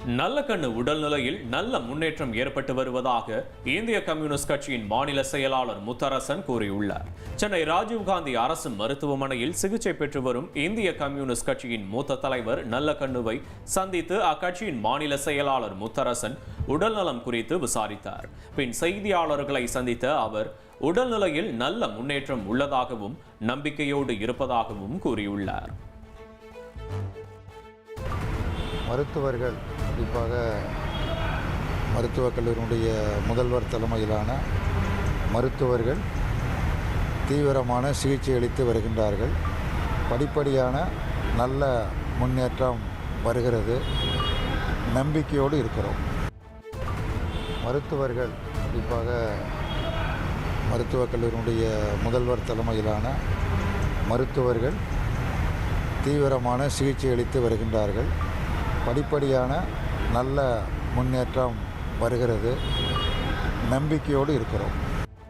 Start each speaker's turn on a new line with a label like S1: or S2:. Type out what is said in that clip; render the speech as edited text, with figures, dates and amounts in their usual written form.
S1: நல்லக்கண்ணு உடல்நிலையில் நல்ல முன்னேற்றம் ஏற்பட்டு வருவதாக இந்திய கம்யூனிஸ்ட் கட்சியின் மாநில செயலாளர் முத்தரசன் கூறியுள்ளார். சென்னை ராஜீவ்காந்தி அரசு மருத்துவமனையில் சிகிச்சை பெற்று வரும் இந்திய கம்யூனிஸ்ட் கட்சியின் மூத்த தலைவர் நல்லக்கண்ணுவை சந்தித்து அக்கட்சியின் மாநில செயலாளர் முத்தரசன் உடல்நலம் குறித்து விசாரித்தார். பின் செய்தியாளர்களை சந்தித்த அவர் உடல்நிலையில் நல்ல முன்னேற்றம் உள்ளதாகவும் நம்பிக்கையோடு இருப்பதாகவும் கூறியுள்ளார்.
S2: மருத்துவர்கள், குறிப்பாக மருத்துவக் கல்லூரியினுடைய முதல்வர் தலைமையிலான மருத்துவர்கள் தீவிரமான சிகிச்சை அளித்து வருகின்றார்கள். படிப்படியான நல்ல முன்னேற்றம் வருகிறது. நம்பிக்கையோடு இருக்கிறோம். மருத்துவர்கள், குறிப்பாக மருத்துவக் கல்லூரியினுடைய முதல்வர் தலைமையிலான மருத்துவர்கள் தீவிரமான சிகிச்சை அளித்து வருகின்றார்கள். படிப்படியான நல்ல முன்னேற்றம் வருகிறது. நம்பிக்கையோடு இருக்கிறோம்.